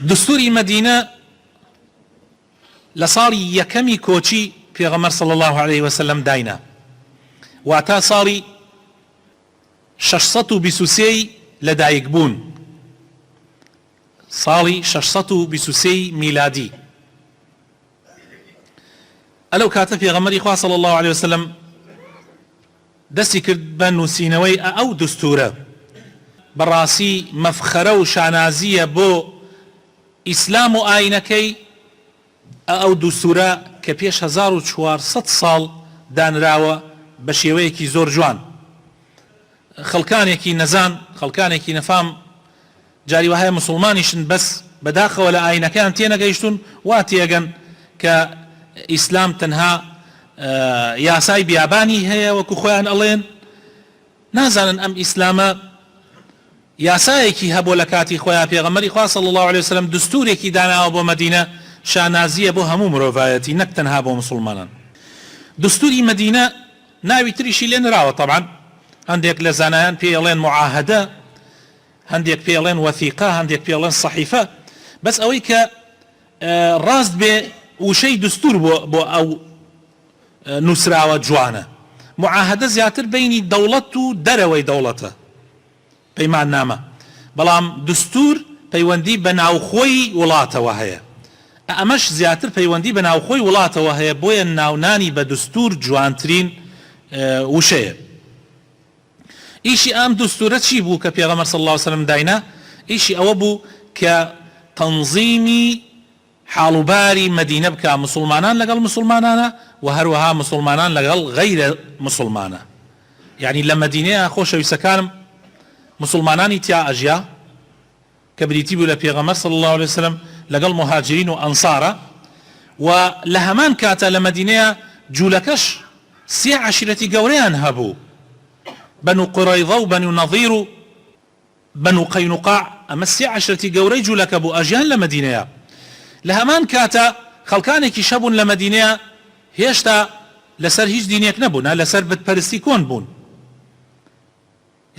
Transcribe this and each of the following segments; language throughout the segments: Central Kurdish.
دستوری مدینە لە ساڵی یەکەمی کۆچی پێغەمبەر صلی الله عليه وسلم داینا واتە ساڵی 623 لەدایک بوون، ساڵی 623 میلادی. ئەلەو کاتە پێغەمبەری خوا صلی الله عليه وسلم دەستی کرد بە نووسینەوەی ئەو دستورە. بەڕاستی مەفخەرە و شانازیە بۆ ئیسلام و ئاینەکەی ئەو دستورە کە پێش 1400 ساڵ دانراوە بە شێوەیەکی زۆر جوان. خەڵکانێکی نەزان، خەڵکانێکی نەفام جاری وهەیە مسلمانیشن بەس بەداخەوە لە ئاینەکان تێنەگەیشتون وا تێگەن کە ئیسلام تەنها یاسای بیابانی هەیە وەکو خۆیان ئەڵێن، نازانن ئەم ئیسلامە یاسایەکی هەبوو لە کاتی خۆیان. پێغەمبەری خوا صلی الله عليه وسلم دستورێکی داناوە بۆ مەدینە شانازیە بۆ هەموو مرۆڤایەتی، نەک تەنها بۆ مسلمانان. دستوری مەدینە ناوی تریشی لێ نراوە. طبعا هەندێک لە زانایان پێی ئەڵێن معاهدە، هەندێک پێی ئەڵێن وەثیقە، هەندێک پێی ئەڵێن صەحیفە، بەس ئەوەی کە ڕاست بێ وشەی دستور بۆ ئەو نووسراوە جوانە. معاهدە زیاتر بینی دەوڵەت و دەرەوەی دەوڵەتە، پەیمان نامە، بەڵام دستور پەیوەندی بە ناوخۆی وڵاتەوە هەیە. ئەمەش زیاتر پەیوەندی بە ناوخۆی وڵاتەوە هەیە، بۆیە ناونانی بە دستور جوانترین وشەیە. ئیشی ئەم دستورە چی بوو کە پێغەمبەر صلی الله عليه وسلم داینا؟ ئیشی ئەوە بوو کە تەنظیمی حاڵوباری مەدینە بکە، مسلمانان لەگەڵ مسلمانانە و هەروەها مسلمانان لەگەڵ غەیرە مسلمانە. یعنی لە مەدینەیە خۆشەویستەکانم مسلمانانی تیا ئەژیا کە بریتی بوو لە پێغەمبەر صلی الله عليه وسلم لەگەڵ مهاجرین و ئەنسارە، و لە هەمان کاتە لە مەدینەیە جوولەکەش سێ عەشیرەتی گەورەیان هەبوو، بەنو قوڕەیضە و بەنو نەظیر و بەنو قەینوقاع. ئەمە سێ عەشیرەتی گەورەی جوولەکە بوو ئەژیان لە مەدینەیە. لە هەمان کاتە خەڵکانێکی شەبوون لە مەدینەیە هێشتا لەسەر هیچ دینێک نەبوون، لەسەر بتپەرستی کۆن بوون.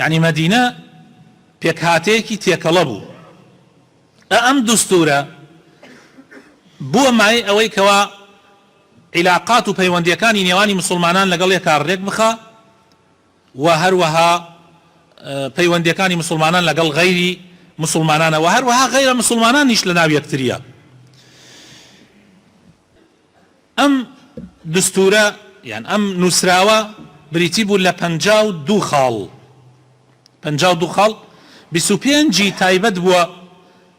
یعنی مەدینە پێکهاتەیەکی تێکەڵە بوو. ئەم دستورە بووە مای ئەوەی کەوا عیلاقات و پەیوەندیەکانی نێوانی مسلمانان لەگەڵ یەکا ڕێک بخە و هەروەها پەیوەندیەکانی مسلمانان لەگەڵ غەیری مسلمانانە و هەروەها غەیرە مسلمانانیش لە ناو یەکتریە. ئەم دستورە یان ئەم نووسراوە بریتی بوو لە 52 خاڵ، 52 خاڵ، 25 تایبەت بووە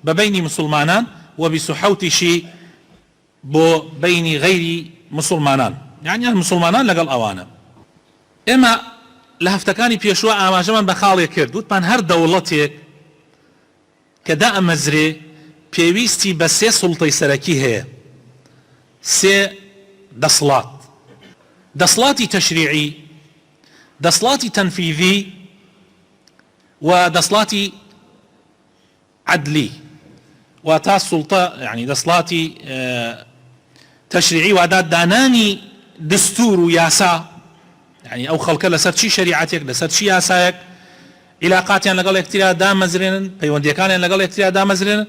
بە بینی مسلمانان و 27 بۆ بینی غەیری مسلمانان، یعنی مسلمانان لەگەڵ ئەوانە. ئێمە لە هەفتەکانی پێشوە ئاماژەمان بە خاڵێک کرد، وتمان هەر دەوڵەتێک کە دائەمەزرێ پێویستی بە سێ سوڵتەی سەرەکی هەیە، سێ دەسڵات: دەسڵاتی تەشریعی، دەسڵاتی تەنفیذی و دەسڵاتی عدلی. وتا سوڵتە یعنی دەسڵاتی تەشریعی وادات دانانی دستور و یاسا، یعنی ئەو خەڵکە لەسەر چی شریعەتێک، لەسەر چی یاسایەک عیلاقاتیان لەگەڵ یەکتریا دامەزرێنن، پەیوەندیەکانیان لەگەڵ یەکتریا دامەزرێنن.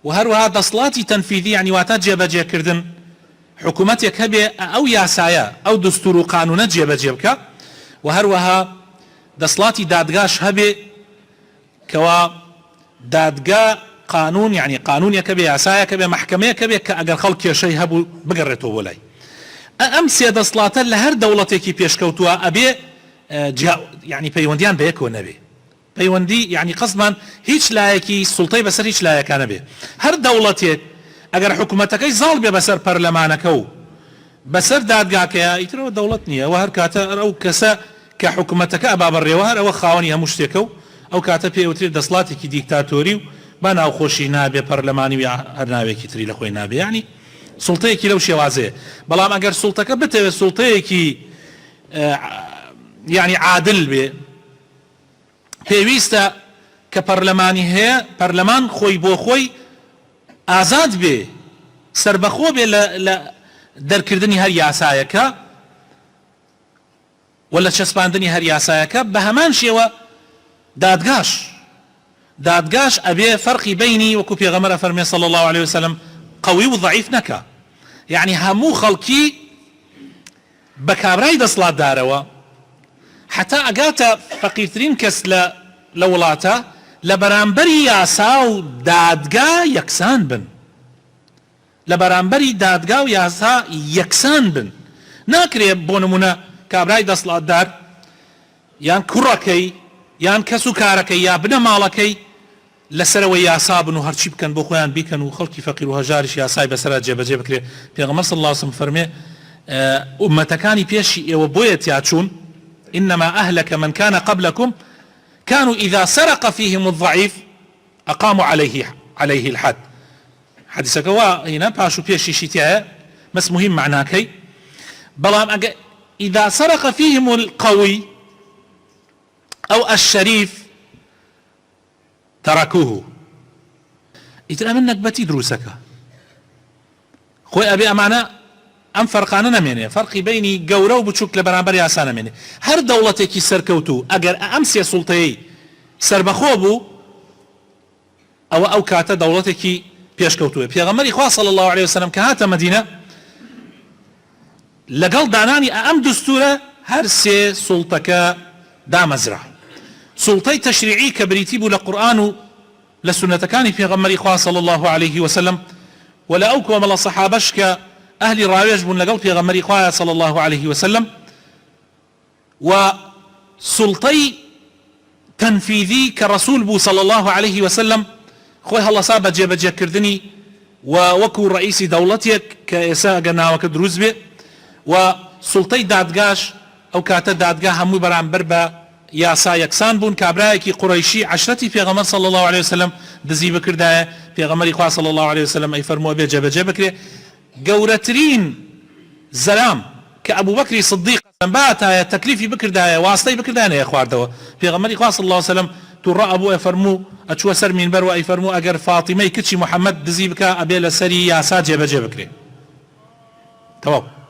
و هەروەها دەسڵاتی تەنفیذی، یعنی واتە جێبەجێکردن، حکوومەتێک هەبێ ئەو یاسایە ئەو دستور و قانونە جێبەجێ بکە. و هەروەها دەسڵاتی دادگاش هەبێ کەوا دادگا قانون، یعنی قانونێکە بێ، یاسایەکە بێ، محکەمەیەکە بێ کە ئەگەر خەڵک کێشەی هەبوو بگەڕێتەوە بۆ لای. ئەم سێ دەسڵاتە لە هەر دەوڵەتێکی پێشکەوتووە ئەبێ یعنی پەیوەندیان بە یەکەوە نەبێ. پەیوەندی یعنی قەسمان هیچ لایەکی سوڵتەی بەسەر هیچ لایەکانە بێ. هەر دەوڵەتێک ئەگەر حکوومەتەکەی زاڵ بێ بەسەر پەرلەمانەکە و بەسەر دادگاکەیە، ئیترەوە دەوڵەت نییە. و هەر کاتە ئەو کەسە کە حکوومەتەکە ئەبا بەڕێوە هەر ئەوە خاوەنی هەموو شتێکە و ئەو کاتە پێوترێت دەسڵاتێکی دیکتاتۆری و با ناوخۆشی نابێ، پەرلەمانی و هەر ناوێکی تری لە خۆی نابێ. یعنی سوڵتەیەکی لەو شێوازەیە. بەڵام ئەگەر سوڵتەکە بتەوێت سوڵتەیەکی یعنی عادل بێ، پێویستە کە پەرلەمانی هەیە، پەرلەمان خۆی بۆ خۆی ئازاد بێ، سربەخۆ بێ لە دەرکردنی هەر یاسایەکە و لە چەسپاندنی هەر یاسایەکە. بە هەمان شێوە دادگاش دادگاش ابي فرقي بيني وكو بيغمر فرمي صلى الله عليه وسلم قوي وضعيف نكا يعني همو خلقي بكابراي دسلات داروا حتى اقاتا فقيرترين كس لولاتا لبرانبري ياساو دادگا يكسان بن لبرانبري دادگا وياسا يكسان بن ناكري بونمونا كابراي دسلات دار يان كركي يان كسو كاركي يا بنا مالكي لسروا ياسا بن وهرشي بكن بو خويان بيكن وخلقي فقير وهجارش ياساي بسرا جيبجي بكري پیغمبر صلى الله عليه وسلم فرمي امتكاني بيشي وبويت ياتشون انما اهلك من كان قبلكم كانوا اذا سرق فيهم الضعيف اقاموا عليه الحد حديثك هو هنا باشو بيشي شيتيا بس مهم معناه كي بلام اذا سرق فيهم القوي او الشريف تركوه يترى منك بتي دروسك خوي ابي امانه ام فرقانه نمينه فرقي بيني قوره وبتشوك لبرابر ياسانه مني هر دولتك سركوتو اگر امسي سلطي سربخوبو او كاتا دولتك بيشكوتو بيغمر اخوا صلى الله عليه وسلم كهات مدينه لقل داناني ام دستوره هر سي سلطك دامزرع سلطي تشريعي كبريتيبو لقرآن لسنة كان في غمر إخوة صلى الله عليه وسلم ولا أوكو من الصحابشك أهل راويج بن لقل في غمر إخوة صلى الله عليه وسلم وسلطي تنفيذي كرسول بو صلى الله عليه وسلم خوي هلا صابة جيبا كردني ووكو رئيس دولتك كإساء قنا وكدروز بي وسلطي دادقاش أو كاتا دادقا همو بران بربا ياسا يكسان بون كابرايكي قريشي عشرتي في غمر صلى الله عليه وسلم دزي بكردايا في غمر إخوة صلى الله عليه وسلم أي فرموا أبي جابا بكري قورترين زلام كأبو بكر صديق باتا تكليفي بكردايا واسطي بكردايا يا إخوار دوا في غمر إخوة صلى الله عليه وسلم ترى أبو أفرمو أتشوى سر من بروا أي فرمو أجر فاطمة كتشي محمد دزي بكا أبي لسري ياسا جابا بكري تمام